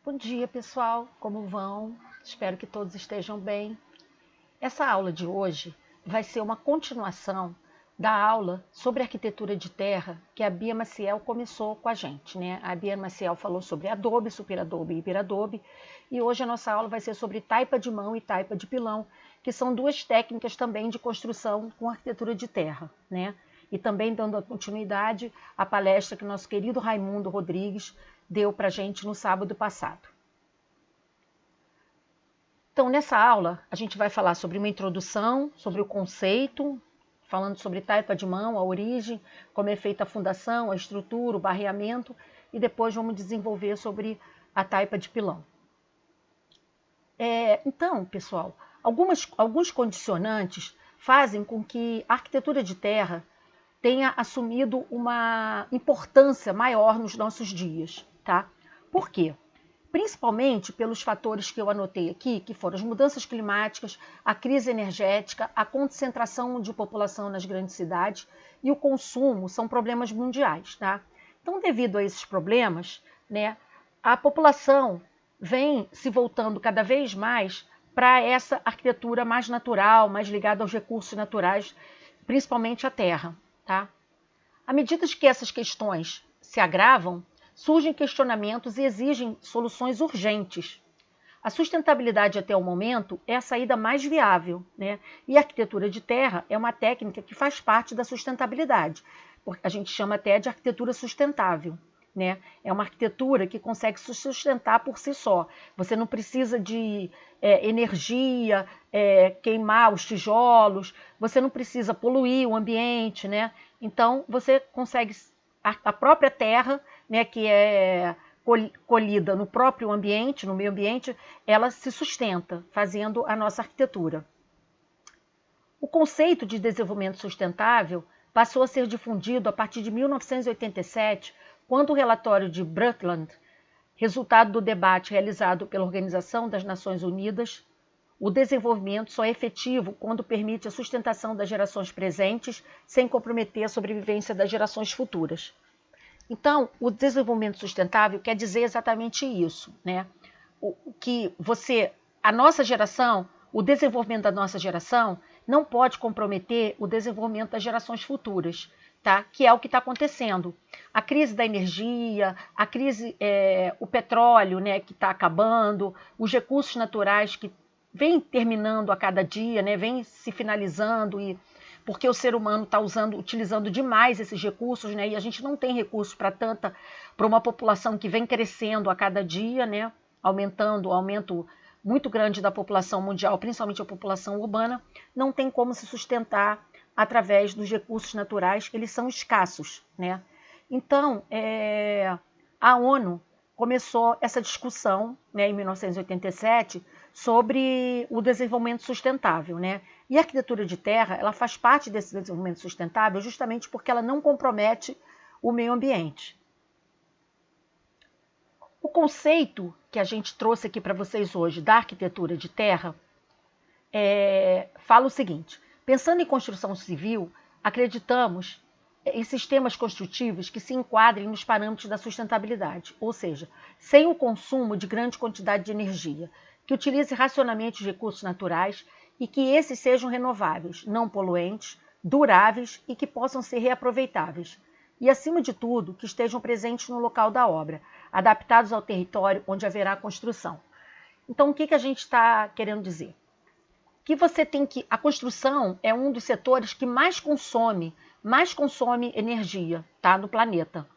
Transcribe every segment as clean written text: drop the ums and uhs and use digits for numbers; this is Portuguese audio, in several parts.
Bom dia, pessoal. Como vão? Espero que todos estejam bem. Essa aula de hoje vai ser uma continuação da aula sobre arquitetura de terra que a Bia Maciel começou com a gente, né? A Bia Maciel falou sobre adobe, superadobe e hiperadobe, e hoje a nossa aula vai ser sobre taipa de mão e taipa de pilão, que são duas técnicas também de construção com arquitetura de terra, né? E também dando a continuidade à palestra que nosso querido Raimundo Rodrigues deu para a gente no sábado passado. Então, nessa aula, a gente vai falar sobre uma introdução, sobre o conceito, falando sobre taipa de mão, a origem, como é feita a fundação, a estrutura, o barreamento, e depois vamos desenvolver sobre a taipa de pilão. Então, pessoal, alguns condicionantes fazem com que a arquitetura de terra tenha assumido uma importância maior nos nossos dias, tá? Por quê? Principalmente pelos fatores que eu anotei aqui, que foram as mudanças climáticas, a crise energética, a concentração de população nas grandes cidades e o consumo são problemas mundiais, tá? Então, devido a esses problemas, né, a população vem se voltando cada vez mais para essa arquitetura mais natural, mais ligada aos recursos naturais, principalmente a terra, tá? À medida que essas questões se agravam, surgem questionamentos e exigem soluções urgentes. A sustentabilidade até o momento é a saída mais viável, né? E a arquitetura de terra é uma técnica que faz parte da sustentabilidade. A gente chama até de arquitetura sustentável, né? É uma arquitetura que consegue se sustentar por si só. Você não precisa de energia, queimar os tijolos, você não precisa poluir o ambiente, né? Então, você consegue, a própria terra, né, que é colhida no próprio ambiente, no meio ambiente, ela se sustenta, fazendo a nossa arquitetura. O conceito de desenvolvimento sustentável passou a ser difundido a partir de 1987, quando o relatório de Brundtland, resultado do debate realizado pela Organização das Nações Unidas, o desenvolvimento só é efetivo quando permite a sustentação das gerações presentes sem comprometer a sobrevivência das gerações futuras. Então, o desenvolvimento sustentável quer dizer exatamente isso, né? A nossa geração, o desenvolvimento da nossa geração não pode comprometer o desenvolvimento das gerações futuras, tá? Que é o que está acontecendo. A crise da energia, o petróleo, né, que está acabando, os recursos naturais que vem terminando a cada dia, né, vem se finalizando, porque o ser humano está utilizando demais esses recursos, né, e a gente não tem recursos para uma população que vem crescendo a cada dia, né, aumento muito grande da população mundial, principalmente a população urbana, não tem como se sustentar através dos recursos naturais, eles são escassos, né? Então, a ONU começou essa discussão, né, em 1987, sobre o desenvolvimento sustentável, né? E a arquitetura de terra, ela faz parte desse desenvolvimento sustentável justamente porque ela não compromete o meio ambiente. O conceito que a gente trouxe aqui para vocês hoje da arquitetura de terra fala o seguinte: pensando em construção civil, acreditamos em sistemas construtivos que se enquadrem nos parâmetros da sustentabilidade, ou seja, sem o consumo de grande quantidade de energia, que utilize racionalmente os recursos naturais e que esses sejam renováveis, não poluentes, duráveis e que possam ser reaproveitáveis. E, acima de tudo, que estejam presentes no local da obra, adaptados ao território onde haverá construção. Então, o que a gente está querendo dizer? Que a construção é um dos setores que mais consome energia, tá, no planeta.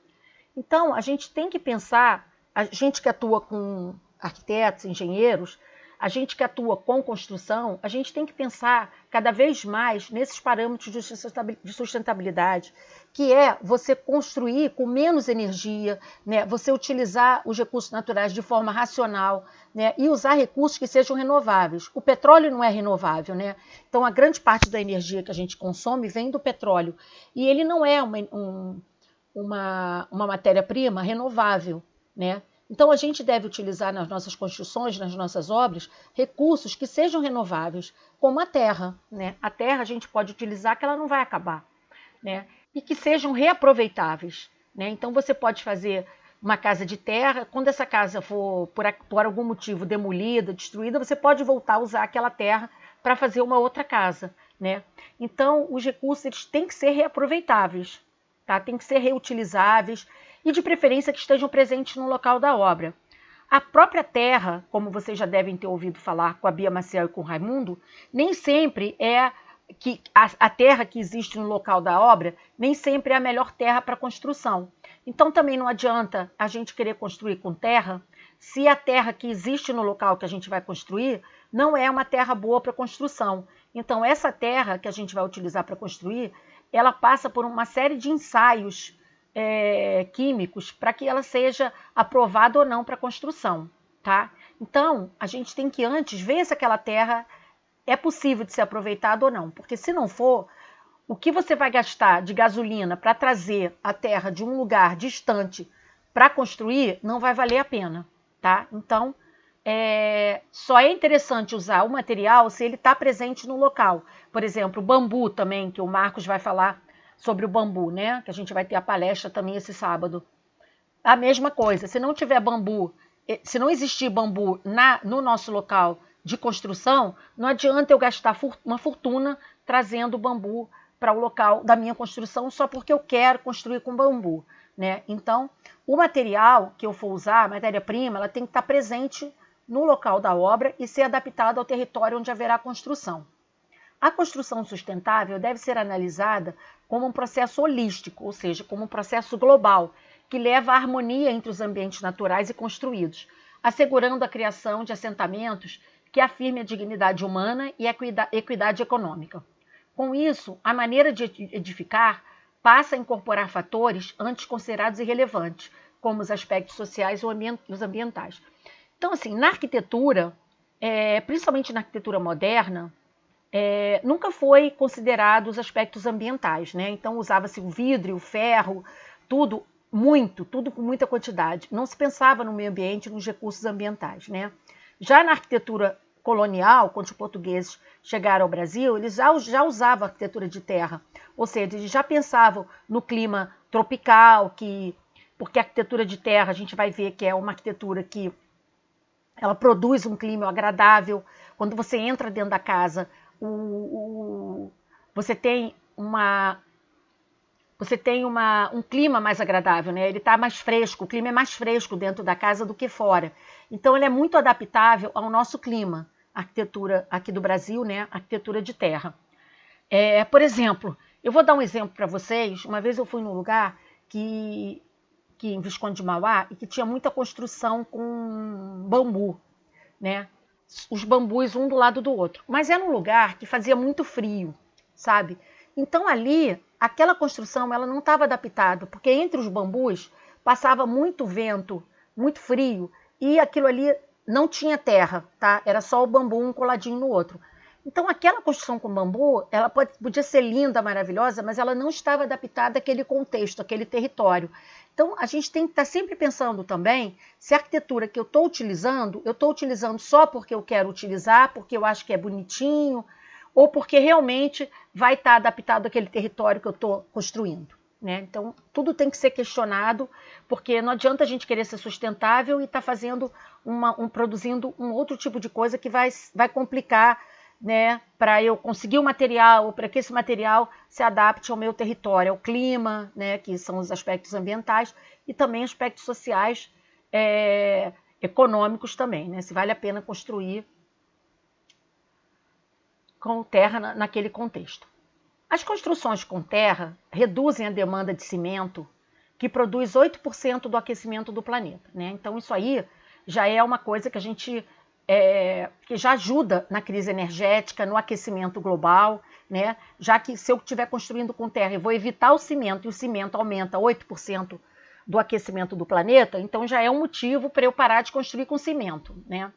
Então, a gente tem que pensar, a gente que atua com arquitetos, engenheiros, a gente que atua com construção, a gente tem que pensar cada vez mais nesses parâmetros de sustentabilidade, que é você construir com menos energia, né? Você utilizar os recursos naturais de forma racional, né? E usar recursos que sejam renováveis. O petróleo não é renovável, né? Então, a grande parte da energia que a gente consome vem do petróleo. E ele não é uma matéria-prima renovável, né? Então, a gente deve utilizar nas nossas construções, nas nossas obras, recursos que sejam renováveis, como a terra, né? A terra a gente pode utilizar que ela não vai acabar, né? E que sejam reaproveitáveis, né? Então, você pode fazer uma casa de terra, quando essa casa for, por algum motivo, demolida, destruída, você pode voltar a usar aquela terra para fazer uma outra casa, né? Então, os recursos eles têm que ser reaproveitáveis, tá? Tem que ser reutilizáveis e, de preferência, que estejam presentes no local da obra. A própria terra, como vocês já devem ter ouvido falar com a Bia Maciel e com o Raimundo, nem sempre é que a terra que existe no local da obra, nem sempre é a melhor terra para construção. Então também não adianta a gente querer construir com terra, se a terra que existe no local que a gente vai construir não é uma terra boa para construção. Então essa terra que a gente vai utilizar para construir, ela passa por uma série de ensaios químicos para que ela seja aprovada ou não para construção, tá? Então a gente tem que antes ver se aquela terra é possível de ser aproveitada ou não, porque se não for, o que você vai gastar de gasolina para trazer a terra de um lugar distante para construir não vai valer a pena, tá? Então, só é interessante usar o material se ele está presente no local. Por exemplo, o bambu também, que o Marcos vai falar sobre o bambu, né? Que a gente vai ter a palestra também esse sábado. A mesma coisa, se não tiver bambu, se não existir bambu no nosso local de construção, não adianta eu gastar uma fortuna trazendo bambu para o local da minha construção só porque eu quero construir com bambu, né? Então, o material que eu for usar, a matéria-prima, ela tem que estar presente no local da obra e ser adaptada ao território onde haverá construção. A construção sustentável deve ser analisada como um processo holístico, ou seja, como um processo global, que leva à harmonia entre os ambientes naturais e construídos, assegurando a criação de assentamentos que afirme a dignidade humana e a equidade econômica. Com isso, a maneira de edificar passa a incorporar fatores antes considerados irrelevantes, como os aspectos sociais ou os ambientais. Então, assim, na arquitetura, principalmente na arquitetura moderna, nunca foi considerado os aspectos ambientais, né? Então, usava-se o vidro, o ferro, tudo com muita quantidade. Não se pensava no meio ambiente, nos recursos ambientais, né? Já na arquitetura colonial, quando os portugueses chegaram ao Brasil, eles já usavam a arquitetura de terra, ou seja, eles já pensavam no clima tropical, porque a arquitetura de terra a gente vai ver que é uma arquitetura que ela produz um clima agradável. Quando você entra dentro da casa, você tem um clima mais agradável, né? Ele está mais fresco, o clima é mais fresco dentro da casa do que fora. Então, ele é muito adaptável ao nosso clima, a arquitetura aqui do Brasil, né? A arquitetura de terra. Por exemplo, eu vou dar um exemplo para vocês. Uma vez eu fui num lugar que em Visconde de Mauá, e que tinha muita construção com bambu, né? Os bambus um do lado do outro. Mas era um lugar que fazia muito frio, sabe? Então ali, aquela construção ela não estava adaptada, porque entre os bambus passava muito vento, muito frio, e aquilo ali não tinha terra, tá? Era só o bambu um coladinho no outro. Então aquela construção com bambu, ela podia ser linda, maravilhosa, mas ela não estava adaptada àquele contexto, àquele território. Então a gente tem que estar sempre pensando também se a arquitetura que eu estou utilizando só porque eu quero utilizar, porque eu acho que é bonitinho, ou porque realmente vai estar adaptado àquele território que eu estou construindo, né? Então, tudo tem que ser questionado, porque não adianta a gente querer ser sustentável e estar fazendo produzindo um outro tipo de coisa que vai complicar, né, para eu conseguir o material, ou para que esse material se adapte ao meu território, ao clima, né, que são os aspectos ambientais, e também aspectos sociais, econômicos também, né, se vale a pena construir com terra naquele contexto. As construções com terra reduzem a demanda de cimento, que produz 8% do aquecimento do planeta, né? Então isso aí já é uma coisa que a gente que já ajuda na crise energética, no aquecimento global, né? Já que se eu estiver construindo com terra e vou evitar o cimento, e o cimento aumenta 8% do aquecimento do planeta, então já é um motivo para eu parar de construir com cimento, né?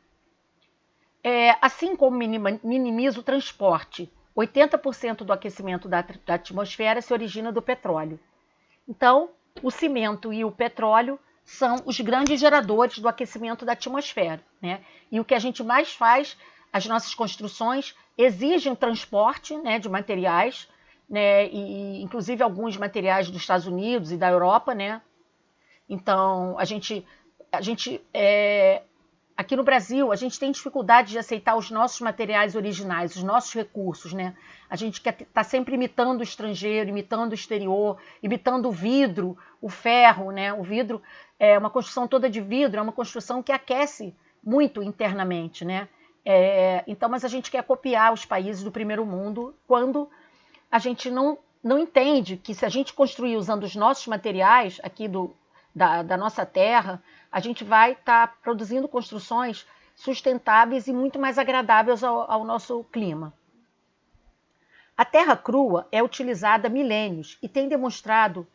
Assim como minimiza o transporte, 80% do aquecimento da atmosfera se origina do petróleo. Então, o cimento e o petróleo são os grandes geradores do aquecimento da atmosfera, né? E o que a gente mais faz, as nossas construções exigem transporte, né, de materiais, né, e inclusive alguns materiais dos Estados Unidos e da Europa, né? Então, aqui no Brasil, a gente tem dificuldade de aceitar os nossos materiais originais, os nossos recursos, né? A gente está sempre imitando o estrangeiro, imitando o exterior, imitando o vidro, o ferro, né? O vidro é uma construção toda de vidro, é uma construção que aquece muito internamente, né? Então, mas a gente quer copiar os países do primeiro mundo quando a gente não entende que se a gente construir usando os nossos materiais aqui da nossa terra, a gente vai estar produzindo construções sustentáveis e muito mais agradáveis ao nosso clima. A terra crua é utilizada há milênios e tem demonstrado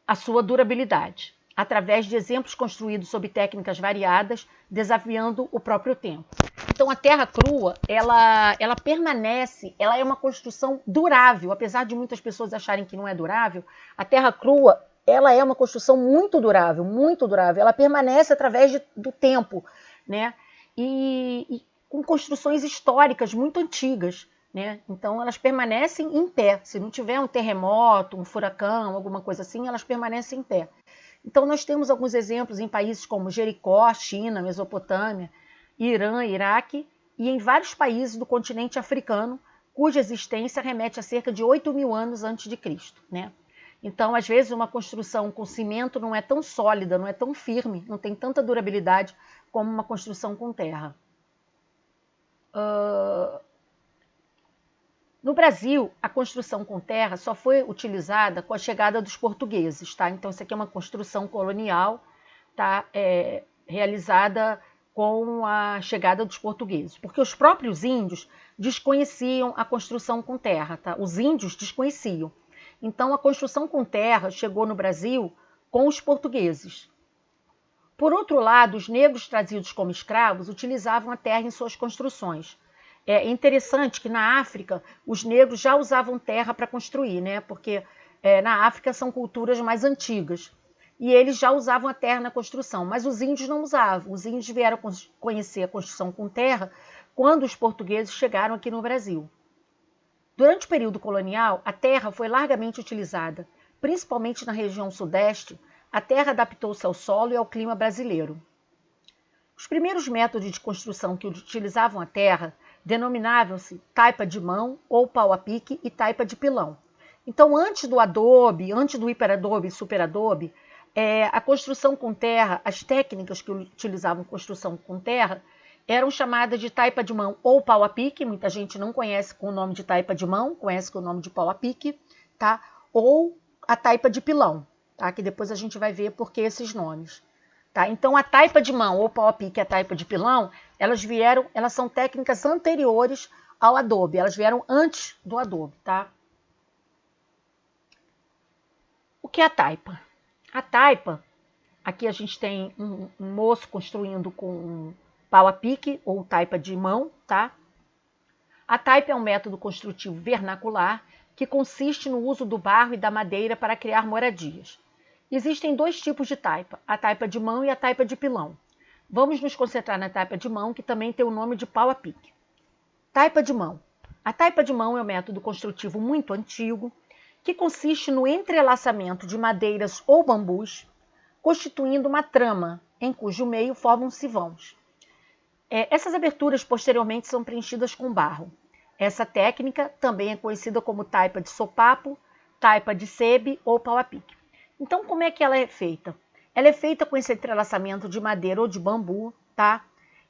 a sua durabilidade, através de exemplos construídos sob técnicas variadas, desafiando o próprio tempo. Então, a terra crua, ela permanece, ela é uma construção durável, apesar de muitas pessoas acharem que não é durável, a terra crua, ela é uma construção muito durável, ela permanece através do tempo, né? E com construções históricas muito antigas, né? Então, elas permanecem em pé. Se não tiver um terremoto, um furacão, alguma coisa assim, elas permanecem em pé. Então, nós temos alguns exemplos em países como Jericó, China, Mesopotâmia, Irã, Iraque e em vários países do continente africano, cuja existência remete a cerca de 8.000 anos antes de Cristo, né? Então, às vezes, uma construção com cimento não é tão sólida, não é tão firme, não tem tanta durabilidade como uma construção com terra. No Brasil, a construção com terra só foi utilizada com a chegada dos portugueses, tá? Então, isso aqui é uma construção colonial, tá? Realizada com a chegada dos portugueses, porque os próprios índios desconheciam a construção com terra, tá? Os índios desconheciam. Então, a construção com terra chegou no Brasil com os portugueses. Por outro lado, os negros trazidos como escravos utilizavam a terra em suas construções. É interessante que na África os negros já usavam terra para construir, né? Porque na África são culturas mais antigas. E eles já usavam a terra na construção, mas os índios não usavam. Os índios vieram conhecer a construção com terra quando os portugueses chegaram aqui no Brasil. Durante o período colonial, a terra foi largamente utilizada, principalmente na região sudeste. A terra adaptou-se ao solo e ao clima brasileiro. Os primeiros métodos de construção que utilizavam a terra denominavam-se taipa de mão ou pau a pique e taipa de pilão. Então, antes do adobe, antes do hiperadobe e superadobe, a construção com terra, as técnicas que utilizavam construção com terra, eram chamadas de taipa de mão ou pau a pique, muita gente não conhece com o nome de taipa de mão, conhece com o nome de pau a pique, tá? Ou a taipa de pilão, tá? Que depois a gente vai ver por que esses nomes. Tá? Então, a taipa de mão ou pau a pique e a taipa de pilão, elas são técnicas anteriores ao adobe, elas vieram antes do adobe, tá? O que é a taipa? A taipa, aqui a gente tem um moço construindo com pau a pique ou taipa de mão, tá? A taipa é um método construtivo vernacular que consiste no uso do barro e da madeira para criar moradias. Existem dois tipos de taipa, a taipa de mão e a taipa de pilão. Vamos nos concentrar na taipa de mão, que também tem o nome de pau a pique. Taipa de mão. A taipa de mão é um método construtivo muito antigo, que consiste no entrelaçamento de madeiras ou bambus, constituindo uma trama, em cujo meio formam-se vãos. Essas aberturas posteriormente são preenchidas com barro. Essa técnica também é conhecida como taipa de sopapo, taipa de sebe ou pau a pique. Então, como é que ela é feita? Ela é feita com esse entrelaçamento de madeira ou de bambu, tá?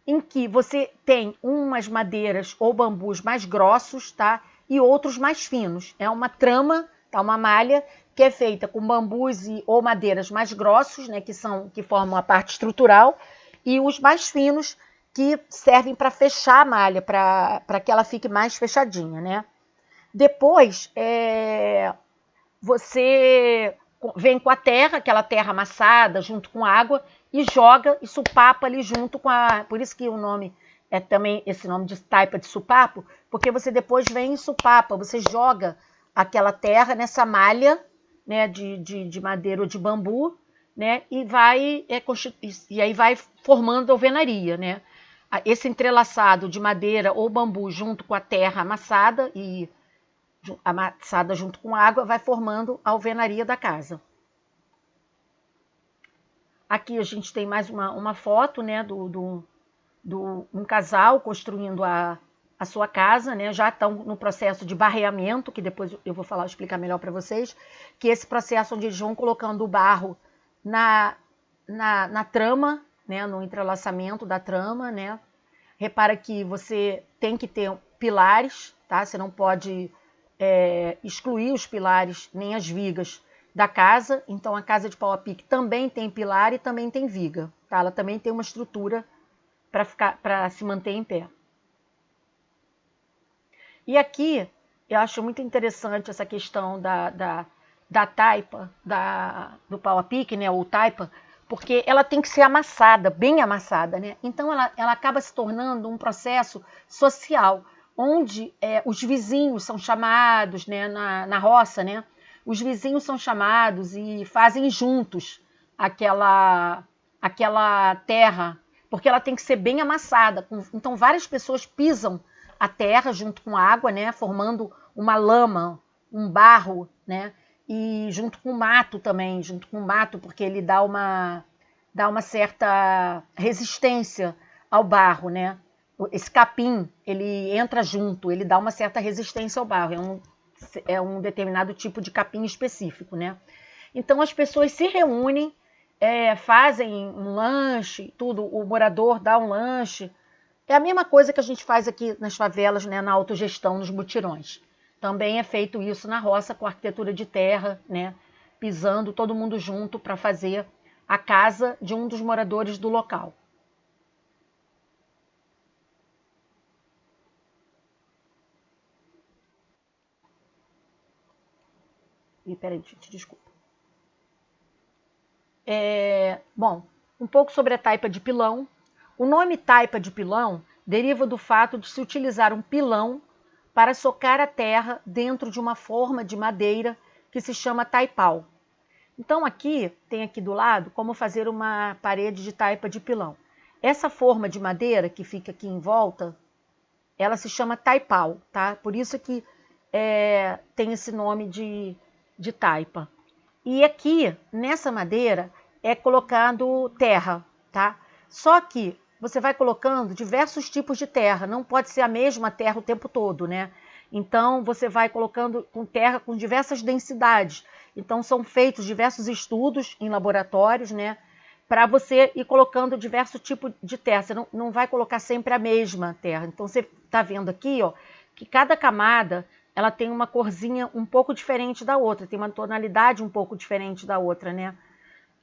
Em que você tem umas madeiras ou bambus mais grossos, tá? E outros mais finos. É uma trama, tá? Uma malha que é feita com bambus ou madeiras mais grossos, né? Que formam a parte estrutural, e os mais finos que servem para fechar a malha, para que ela fique mais fechadinha, né? Depois, você vem com a terra, aquela terra amassada junto com água, e joga e supapa ali junto com a... Por isso que o nome é também esse nome de taipa de supapo, porque você depois vem e supapa, você joga aquela terra nessa malha, né, de madeira ou de bambu, né, e aí vai formando alvenaria, né? Esse entrelaçado de madeira ou bambu junto com a terra amassada junto com água vai formando a alvenaria da casa. Aqui a gente tem mais uma foto, né, um casal construindo a sua casa, né? Já estão no processo de barreamento, que depois eu vou explicar melhor para vocês, que é esse processo onde eles vão colocando o barro na trama, né? No entrelaçamento da trama, né? Repara que você tem que ter pilares, tá? Você não pode excluir os pilares nem as vigas da casa. Então a casa de pau a pique também tem pilar e também tem viga, tá? Ela também tem uma estrutura para se manter em pé. E aqui eu acho muito interessante essa questão da taipa, do pau a pique, né, ou taipa, porque ela tem que ser amassada, bem amassada, né? Então ela acaba se tornando um processo social, onde os vizinhos são chamados, né, na roça, né? Os vizinhos são chamados e fazem juntos aquela terra, porque ela tem que ser bem amassada. Então várias pessoas pisam a terra junto com a água, né, formando uma lama, um barro, né, e junto com o mato também, porque ele dá uma certa resistência ao barro, né. Esse capim, ele entra junto, ele dá uma certa resistência ao barro, é um determinado tipo de capim específico, né. Então as pessoas se reúnem, fazem um lanche, tudo, o morador dá um lanche. É a mesma coisa que a gente faz aqui nas favelas, né, na autogestão, nos mutirões. Também é feito isso na roça com arquitetura de terra, né, pisando todo mundo junto para fazer a casa de um dos moradores do local. E peraí, gente, desculpa. Bom, um pouco sobre a taipa de pilão. O nome taipa de pilão deriva do fato de se utilizar um pilão para socar a terra dentro de uma forma de madeira que se chama taipau. Então aqui, tem aqui do lado, como fazer uma parede de taipa de pilão. Essa forma de madeira que fica aqui em volta, ela se chama taipau, tá? Por isso que tem esse nome de taipa. E aqui, nessa madeira, é colocado terra, tá? Só que você vai colocando diversos tipos de terra, não pode ser a mesma terra o tempo todo, né? Então, você vai colocando com terra com diversas densidades. Então, são feitos diversos estudos em laboratórios, né? Para você ir colocando diversos tipos de terra. Você não vai colocar sempre a mesma terra. Então, você está vendo aqui, ó, que cada camada ela tem uma corzinha um pouco diferente da outra, tem uma tonalidade um pouco diferente da outra, né?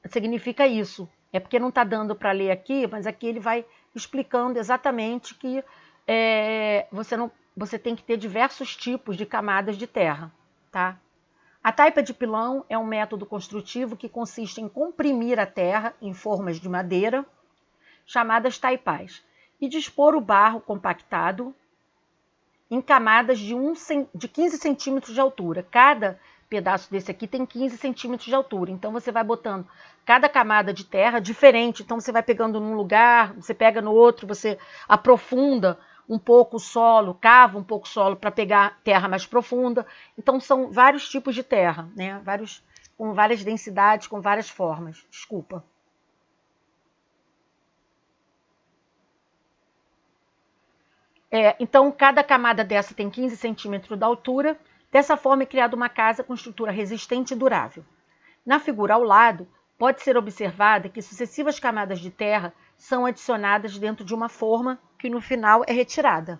Significa isso. É porque não está dando para ler aqui, mas aqui ele vai explicando exatamente que você tem que ter diversos tipos de camadas de terra, tá? A taipa de pilão é um método construtivo que consiste em comprimir a terra em formas de madeira, chamadas taipais, e dispor o barro compactado em camadas de 15 centímetros de altura. Cada pedaço desse aqui tem 15 centímetros de altura. Então, você vai botando cada camada de terra diferente. Então, você vai pegando num lugar, você pega no outro, você aprofunda um pouco o solo, cava um pouco o solo para pegar terra mais profunda. Então, são vários tipos de terra, né? Com várias densidades, com várias formas. Desculpa. Então, cada camada dessa tem 15 centímetros de altura. Dessa forma é criada uma casa com estrutura resistente e durável. Na figura ao lado, pode ser observada que sucessivas camadas de terra são adicionadas dentro de uma forma que no final é retirada.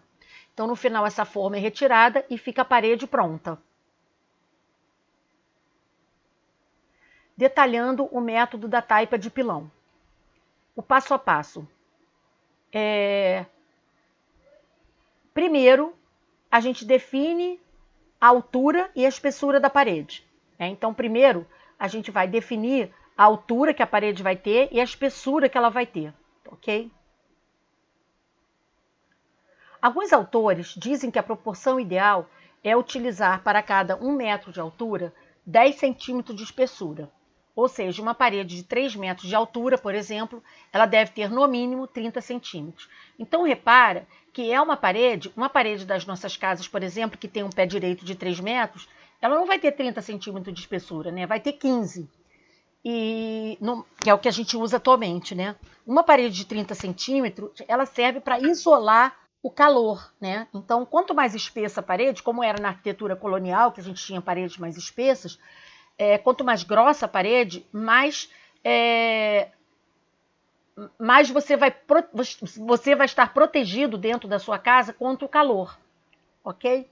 Então, no final, essa forma é retirada e fica a parede pronta. Detalhando o método da taipa de pilão. O passo a passo. Primeiro, a gente define a altura e a espessura da parede. Então, primeiro, a gente vai definir a altura que a parede vai ter e a espessura que ela vai ter, ok? Alguns autores dizem que a proporção ideal é utilizar para cada 1 metro de altura 10 centímetros de espessura. Ou seja, uma parede de 3 metros de altura, por exemplo, ela deve ter no mínimo 30 centímetros. Então, repara que é uma parede das nossas casas, por exemplo, que tem um pé direito de 3 metros, ela não vai ter 30 centímetros de espessura, né? Vai ter 15. que é o que a gente usa atualmente, né? Uma parede de 30 centímetros, ela serve para isolar o calor, né? Então, quanto mais espessa a parede, como era na arquitetura colonial, que a gente tinha paredes mais espessas, quanto mais grossa a parede, mais você vai estar protegido dentro da sua casa contra o calor, ok?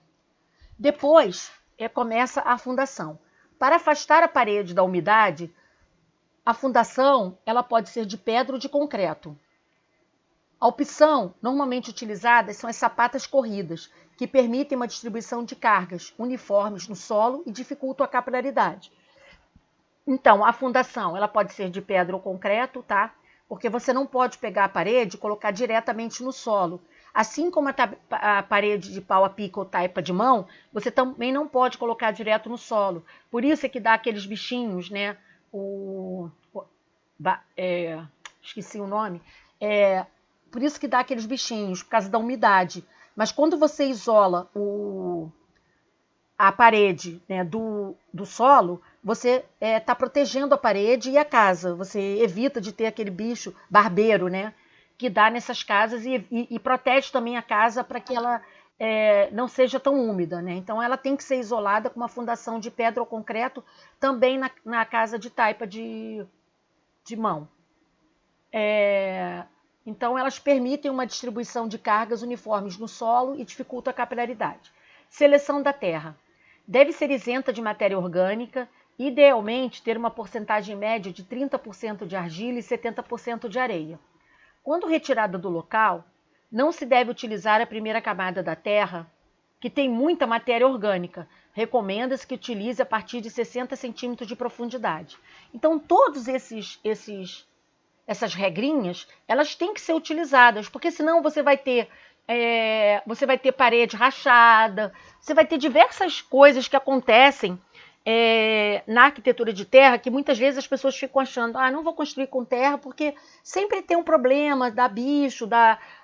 Depois começa a fundação. Para afastar a parede da umidade, a fundação ela pode ser de pedra ou de concreto. A opção normalmente utilizada são as sapatas corridas, que permitem uma distribuição de cargas uniformes no solo e dificultam a capilaridade. Então, a fundação ela pode ser de pedra ou concreto, tá? Porque você não pode pegar a parede e colocar diretamente no solo. Assim como a parede de pau a pique ou taipa de mão, você também não pode colocar direto no solo. Por isso é que dá aqueles bichinhos, né? Esqueci o nome. Por isso que dá aqueles bichinhos, por causa da umidade. Mas quando você isola a parede, né, do solo, você está protegendo a parede e a casa. Você evita de ter aquele bicho barbeiro, né, que dá nessas casas e protege também a casa para que ela não seja tão úmida, né? Então ela tem que ser isolada com uma fundação de pedra ou concreto também na casa de taipa de mão. Então elas permitem uma distribuição de cargas uniformes no solo e dificultam a capilaridade. Seleção da terra. Deve ser isenta de matéria orgânica, idealmente ter uma porcentagem média de 30% de argila e 70% de areia. Quando retirada do local, não se deve utilizar a primeira camada da terra, que tem muita matéria orgânica. Recomenda-se que utilize a partir de 60 centímetros de profundidade. Então, todos essas regrinhas, elas têm que ser utilizadas, porque senão você vai ter parede rachada, você vai ter diversas coisas que acontecem na arquitetura de terra, que muitas vezes as pessoas ficam achando, não vou construir com terra, porque sempre tem um problema, dá bicho,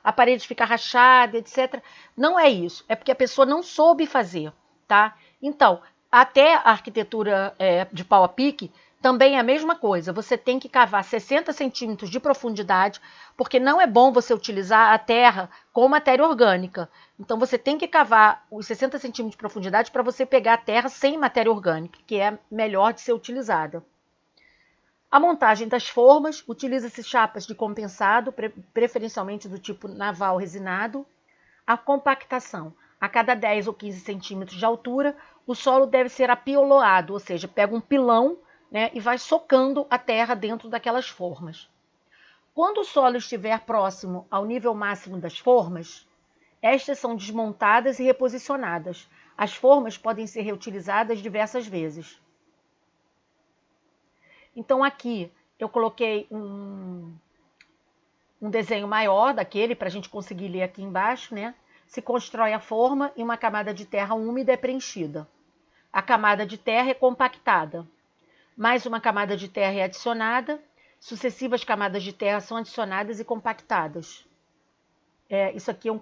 a parede ficar rachada, etc. Não é isso, é porque a pessoa não soube fazer, tá? Então, até a arquitetura de pau a pique, também é a mesma coisa, você tem que cavar 60 centímetros de profundidade, porque não é bom você utilizar a terra com matéria orgânica. Então você tem que cavar os 60 centímetros de profundidade para você pegar a terra sem matéria orgânica, que é melhor de ser utilizada. A montagem das formas, utiliza-se chapas de compensado, preferencialmente do tipo naval resinado. A compactação, a cada 10 ou 15 centímetros de altura, o solo deve ser apioloado, ou seja, pega um pilão, né, e vai socando a terra dentro daquelas formas. Quando o solo estiver próximo ao nível máximo das formas, estas são desmontadas e reposicionadas. As formas podem ser reutilizadas diversas vezes. Então aqui eu coloquei um desenho maior daquele para a gente conseguir ler aqui embaixo, né? Se constrói a forma e uma camada de terra úmida é preenchida. A camada de terra é compactada. Mais uma camada de terra é adicionada, sucessivas camadas de terra são adicionadas e compactadas. Isso aqui é um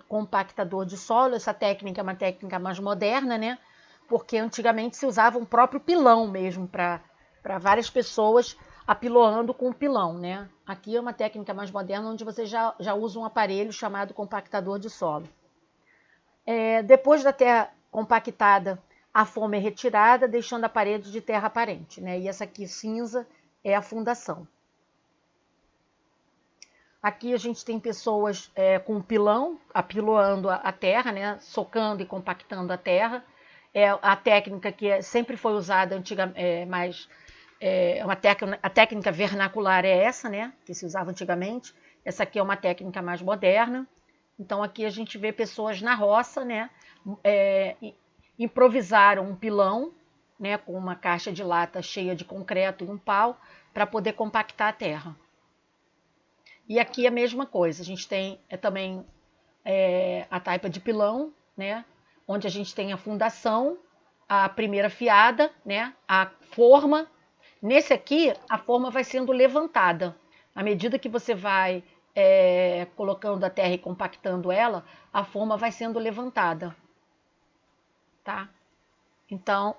compactador de solo, essa técnica é uma técnica mais moderna, né? Porque antigamente se usava um próprio pilão mesmo para várias pessoas apiloando com o pilão, né? Aqui é uma técnica mais moderna onde você já usa um aparelho chamado compactador de solo. Depois da terra compactada, a forma é retirada, deixando a parede de terra aparente, né? E essa aqui cinza é a fundação. Aqui a gente tem pessoas com um pilão, apiloando a terra, né? Socando e compactando a terra. A técnica que sempre foi usada antigamente, a técnica vernacular é essa, né? Que se usava antigamente. Essa aqui é uma técnica mais moderna. Então aqui a gente vê pessoas na roça, né? Improvisaram um pilão, né, com uma caixa de lata cheia de concreto e um pau para poder compactar a terra. E aqui a mesma coisa, a gente tem também a taipa de pilão, né, onde a gente tem a fundação, a primeira fiada, né, a forma. Nesse aqui, a forma vai sendo levantada. À medida que você vai colocando a terra e compactando ela, a forma vai sendo levantada. Tá? Então,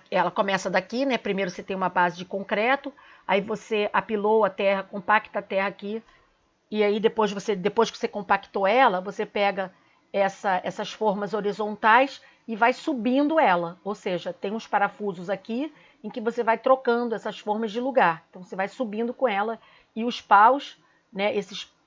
ela começa daqui, né? Primeiro você tem uma base de concreto, aí você apilou a terra, compacta a terra aqui, e aí depois que você compactou ela, você pega essas formas horizontais e vai subindo ela. Ou seja, tem uns parafusos aqui em que você vai trocando essas formas de lugar. Então você vai subindo com ela e os paus, né?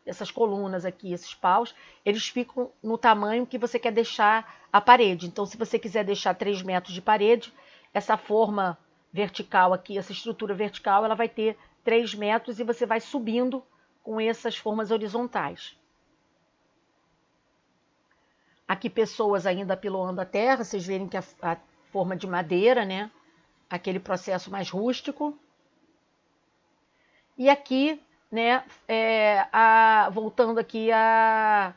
Essas colunas aqui, esses paus, eles ficam no tamanho que você quer deixar a parede. Então, se você quiser deixar 3 metros de parede, essa forma vertical aqui, essa estrutura vertical, ela vai ter 3 metros e você vai subindo com essas formas horizontais. Aqui pessoas ainda apiloando a terra, vocês verem que a forma de madeira, né? Aquele processo mais rústico. E aqui, né, voltando aqui a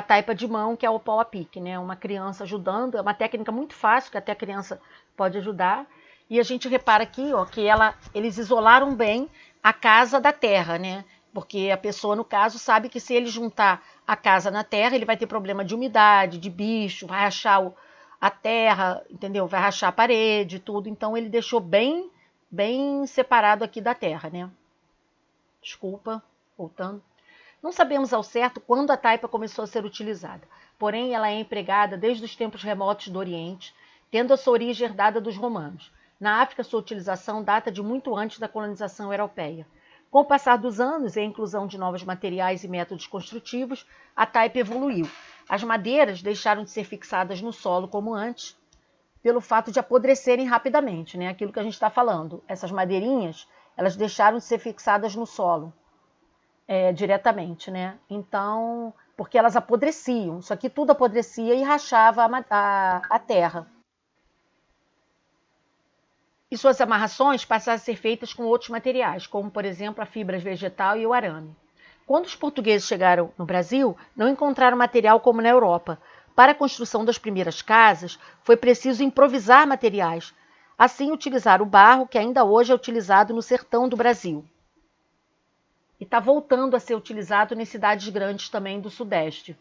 taipa de mão, que é o pau a pique, né? Uma criança ajudando, é uma técnica muito fácil, que até a criança pode ajudar. E a gente repara aqui, ó, que eles isolaram bem a casa da terra, né? Porque a pessoa, no caso, sabe que se ele juntar a casa na terra, ele vai ter problema de umidade, de bicho, vai rachar a terra, entendeu? Vai rachar a parede, tudo. Então ele deixou bem separado aqui da terra, né? Desculpa, voltando. Não sabemos ao certo quando a taipa começou a ser utilizada, porém ela é empregada desde os tempos remotos do Oriente, tendo a sua origem herdada dos romanos. Na África, sua utilização data de muito antes da colonização europeia. Com o passar dos anos e a inclusão de novos materiais e métodos construtivos, a taipa evoluiu. As madeiras deixaram de ser fixadas no solo como antes, pelo fato de apodrecerem rapidamente, né? Aquilo que a gente está falando. Essas madeirinhas, elas deixaram de ser fixadas no solo diretamente, né? Então, porque elas apodreciam. Isso aqui tudo apodrecia e rachava a terra. E suas amarrações passaram a ser feitas com outros materiais, como, por exemplo, a fibra vegetal e o arame. Quando os portugueses chegaram no Brasil, não encontraram material como na Europa. Para a construção das primeiras casas, foi preciso improvisar materiais. Assim, utilizar o barro, que ainda hoje é utilizado no sertão do Brasil. E está voltando a ser utilizado nas cidades grandes também do Sudeste.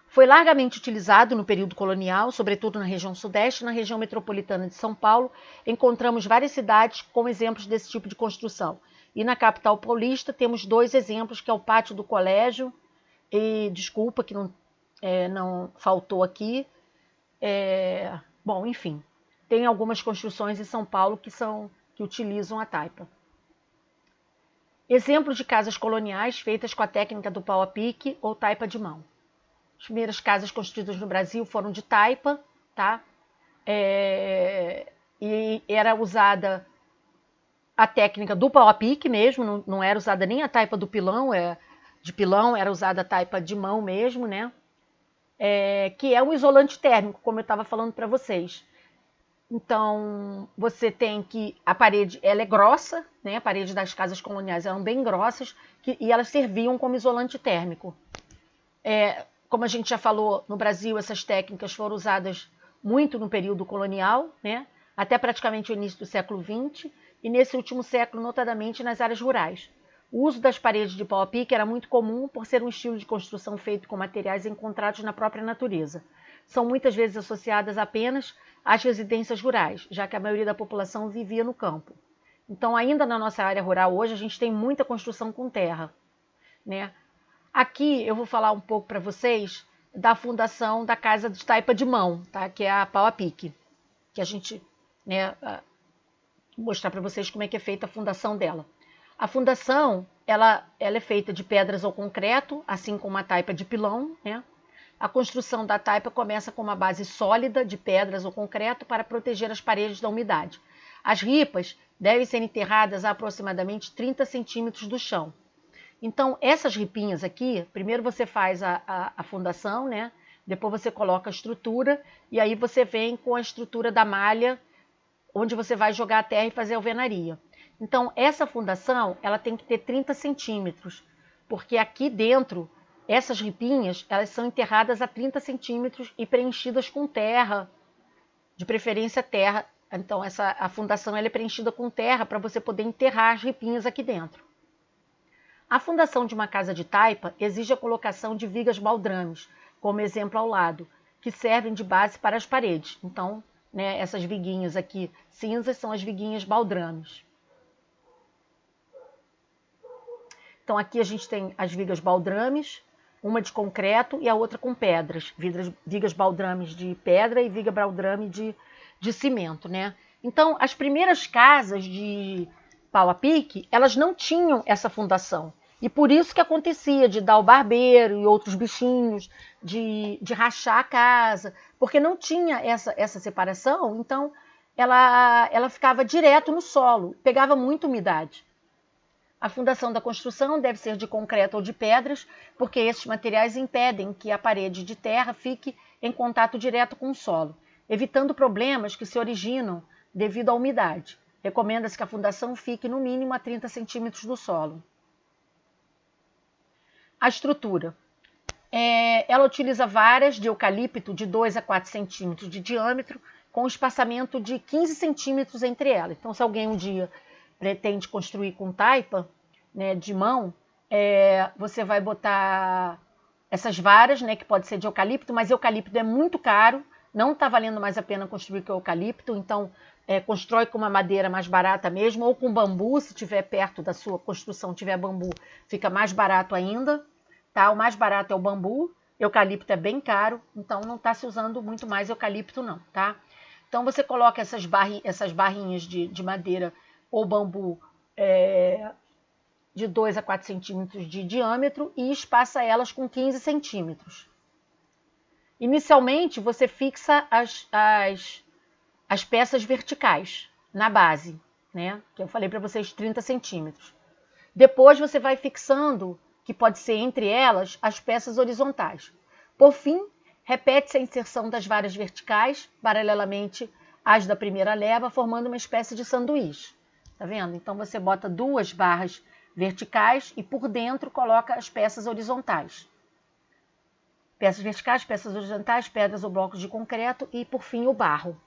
Foi largamente utilizado no período colonial, sobretudo na região Sudeste e na região metropolitana de São Paulo. Encontramos várias cidades com exemplos desse tipo de construção. E na capital paulista temos 2 exemplos, que é o pátio do colégio, e desculpa que não faltou aqui. Bom, enfim, tem algumas construções em São Paulo que utilizam a taipa. Exemplos de casas coloniais feitas com a técnica do pau a pique ou taipa de mão. As primeiras casas construídas no Brasil foram de taipa, tá? E era usada a técnica do pau a pique mesmo, não era usada nem a taipa do pilão, de pilão, era usada a taipa de mão mesmo, né? Que é um isolante térmico, como eu estava falando para vocês. Então, você tem que... A parede, ela é grossa, né? A parede das casas coloniais eram bem grossas e elas serviam como isolante térmico. Como a gente já falou, no Brasil essas técnicas foram usadas muito no período colonial, né? Até praticamente o início do século XX, e nesse último século, notadamente nas áreas rurais. O uso das paredes de pau a pique era muito comum por ser um estilo de construção feito com materiais encontrados na própria natureza. São muitas vezes associadas apenas às residências rurais, já que a maioria da população vivia no campo. Então, ainda na nossa área rural hoje, a gente tem muita construção com terra, né? Aqui eu vou falar um pouco para vocês da fundação da casa de taipa de mão, tá? Que é a pau a pique, que a gente, né, mostrar para vocês como é que é feita a fundação dela. A fundação, ela é feita de pedras ou concreto, assim como a taipa de pilão, né? A construção da taipa começa com uma base sólida de pedras ou concreto para proteger as paredes da umidade. As ripas devem ser enterradas a aproximadamente 30 centímetros do chão. Então, essas ripinhas aqui, primeiro você faz a fundação, né? Depois você coloca a estrutura e aí você vem com a estrutura da malha, onde você vai jogar a terra e fazer a alvenaria. Então, essa fundação, ela tem que ter 30 centímetros, porque aqui dentro, essas ripinhas, elas são enterradas a 30 centímetros e preenchidas com terra, de preferência terra. Então, a fundação ela é preenchida com terra para você poder enterrar as ripinhas aqui dentro. A fundação de uma casa de taipa exige a colocação de vigas baldrames, como exemplo ao lado, que servem de base para as paredes. Então, né? Essas viguinhas aqui cinzas são as viguinhas baldrames. Então aqui a gente tem as vigas baldrames, uma de concreto e a outra com pedras. Vigas baldrames de pedra e viga baldrame de cimento, né? Então as primeiras casas de pau a pique, elas não tinham essa fundação. E por isso que acontecia de dar o barbeiro e outros bichinhos, de rachar a casa, porque não tinha essa separação, então ela ficava direto no solo, pegava muita umidade. A fundação da construção deve ser de concreto ou de pedras, porque esses materiais impedem que a parede de terra fique em contato direto com o solo, evitando problemas que se originam devido à umidade. Recomenda-se que a fundação fique no mínimo a 30 centímetros do solo. A estrutura. Ela utiliza varas de eucalipto de 2 a 4 centímetros de diâmetro, com um espaçamento de 15 centímetros entre elas. Então, se alguém um dia pretende construir com taipa, né, de mão, você vai botar essas varas, né, que pode ser de eucalipto, mas eucalipto é muito caro, não está valendo mais a pena construir com eucalipto, então constrói com uma madeira mais barata mesmo, ou com bambu, se tiver perto da sua construção, tiver bambu, fica mais barato ainda, tá? O mais barato é o bambu, eucalipto é bem caro, então não está se usando muito mais eucalipto não, tá? Então você coloca essas barrinhas de madeira ou bambu de 2 a 4 centímetros de diâmetro e espaça elas com 15 centímetros. Inicialmente, você fixa as peças verticais na base, né? Que eu falei para vocês, 30 centímetros. Depois você vai fixando, que pode ser entre elas, as peças horizontais. Por fim, repete-se a inserção das varas verticais, paralelamente às da primeira leva, formando uma espécie de sanduíche. Tá vendo? Então você bota 2 barras verticais e por dentro coloca as peças horizontais. Peças verticais, peças horizontais, pedras ou blocos de concreto e, por fim, o barro.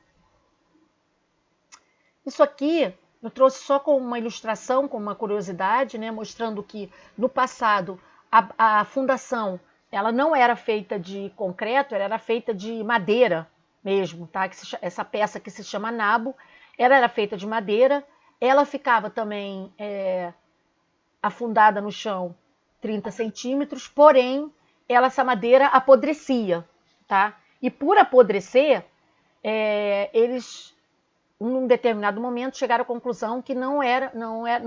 Isso aqui eu trouxe só com uma ilustração, com uma curiosidade, né, mostrando que no passado a fundação ela não era feita de concreto, ela era feita de madeira mesmo, tá? Essa peça que se chama nabo, ela era feita de madeira, ela ficava também afundada no chão 30 centímetros, porém essa madeira apodrecia, tá? E por apodrecer, eles, num determinado momento, chegaram à conclusão que não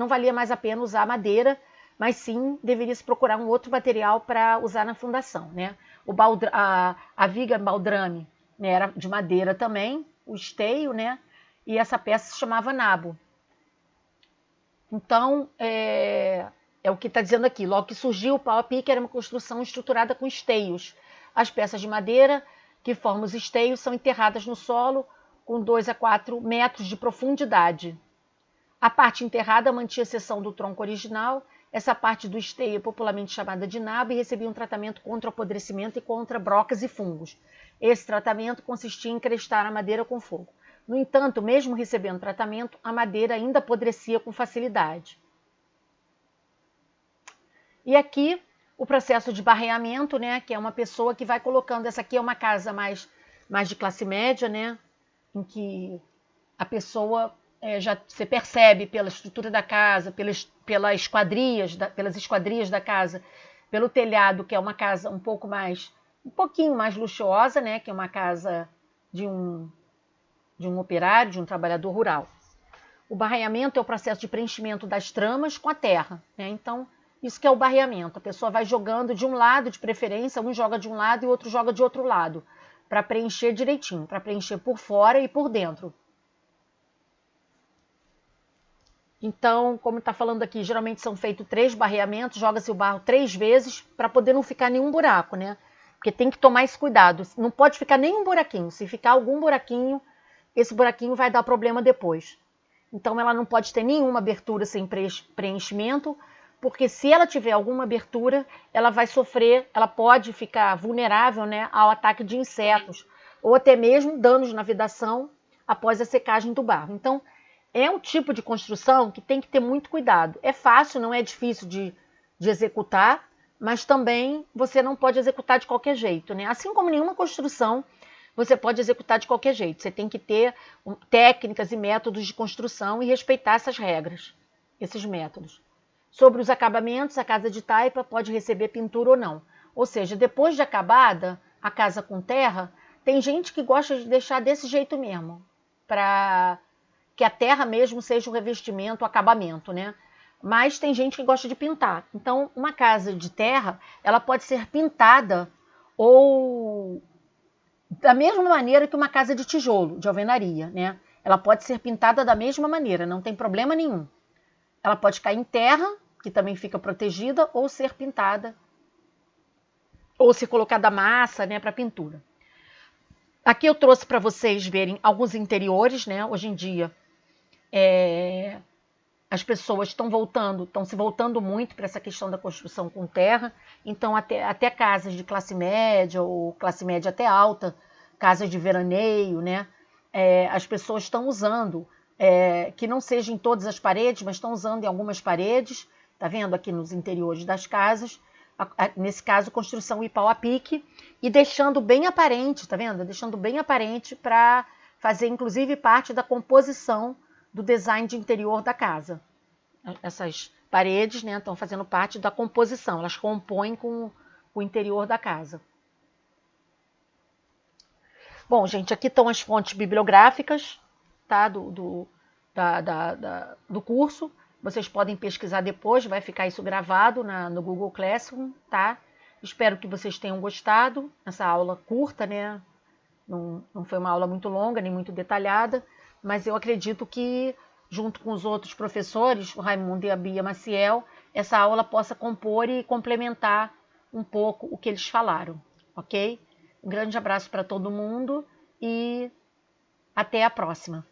valia mais a pena usar madeira, mas sim deveria se procurar um outro material para usar na fundação, né? A viga baldrame, né, era de madeira também, o esteio, né? E essa peça se chamava nabo. Então, é o que está dizendo aqui. Logo que surgiu, o pau a pique era uma construção estruturada com esteios. As peças de madeira que formam os esteios são enterradas no solo com 2 a 4 metros de profundidade. A parte enterrada mantinha a seção do tronco original. Essa parte do esteio é popularmente chamada de nabo e recebia um tratamento contra o apodrecimento e contra brocas e fungos. Esse tratamento consistia em encrestar a madeira com fogo. No entanto, mesmo recebendo tratamento, a madeira ainda apodrecia com facilidade. E aqui o processo de barreamento, né, que é uma pessoa que vai colocando, essa aqui é uma casa mais de classe média, né, em que a pessoa já se percebe pela estrutura da casa, pelas esquadrias da casa, pelo telhado, que é uma casa um pouquinho mais luxuosa, né, que é uma casa de um operário, de um trabalhador rural. O barreamento é o processo de preenchimento das tramas com a terra, né? Então, isso que é o barreamento. A pessoa vai jogando de um lado, de preferência, um joga de um lado e o outro joga de outro lado, para preencher direitinho, para preencher por fora e por dentro. Então, como está falando aqui, geralmente são feitos 3 barreamentos, joga-se o barro 3 vezes para poder não ficar nenhum buraco, né? Porque tem que tomar esse cuidado. Não pode ficar nenhum buraquinho. Se ficar algum buraquinho, esse buraquinho vai dar problema depois. Então, ela não pode ter nenhuma abertura sem preenchimento, porque se ela tiver alguma abertura, ela vai sofrer, ela pode ficar vulnerável, né, ao ataque de insetos, ou até mesmo danos na vedação após a secagem do barro. Então, é um tipo de construção que tem que ter muito cuidado. É fácil, não é difícil de executar, mas também você não pode executar de qualquer jeito, né? Assim como nenhuma construção você pode executar de qualquer jeito. Você tem que ter técnicas e métodos de construção e respeitar essas regras, esses métodos. Sobre os acabamentos, a casa de taipa pode receber pintura ou não. Ou seja, depois de acabada, a casa com terra, tem gente que gosta de deixar desse jeito mesmo, para que a terra mesmo seja o revestimento, o acabamento, né? Mas tem gente que gosta de pintar. Então, uma casa de terra, ela pode ser pintada ou da mesma maneira que uma casa de tijolo, de alvenaria, né? Ela pode ser pintada da mesma maneira, não tem problema nenhum. Ela pode cair em terra, que também fica protegida, ou ser pintada, ou ser colocada massa, né, para pintura. Aqui eu trouxe para vocês verem alguns interiores, né? Hoje em dia, as pessoas estão se voltando muito para essa questão da construção com terra. Então, até casas de classe média ou classe média até alta, casas de veraneio, né? As pessoas estão usando, que não seja em todas as paredes, mas estão usando em algumas paredes, tá vendo aqui nos interiores das casas, nesse caso, construção pau a pique, e deixando bem aparente, tá vendo? Deixando bem aparente para fazer, inclusive, parte da composição do design de interior da casa. Essas paredes, né, estão fazendo parte da composição, elas compõem com o interior da casa. Bom, gente, aqui estão as fontes bibliográficas, tá, do curso. Vocês podem pesquisar depois, vai ficar isso gravado no Google Classroom, tá? Espero que vocês tenham gostado. Essa aula curta, né? Não foi uma aula muito longa, nem muito detalhada, mas eu acredito que, junto com os outros professores, o Raimundo e a Bia Maciel, essa aula possa compor e complementar um pouco o que eles falaram, ok? Um grande abraço para todo mundo e até a próxima.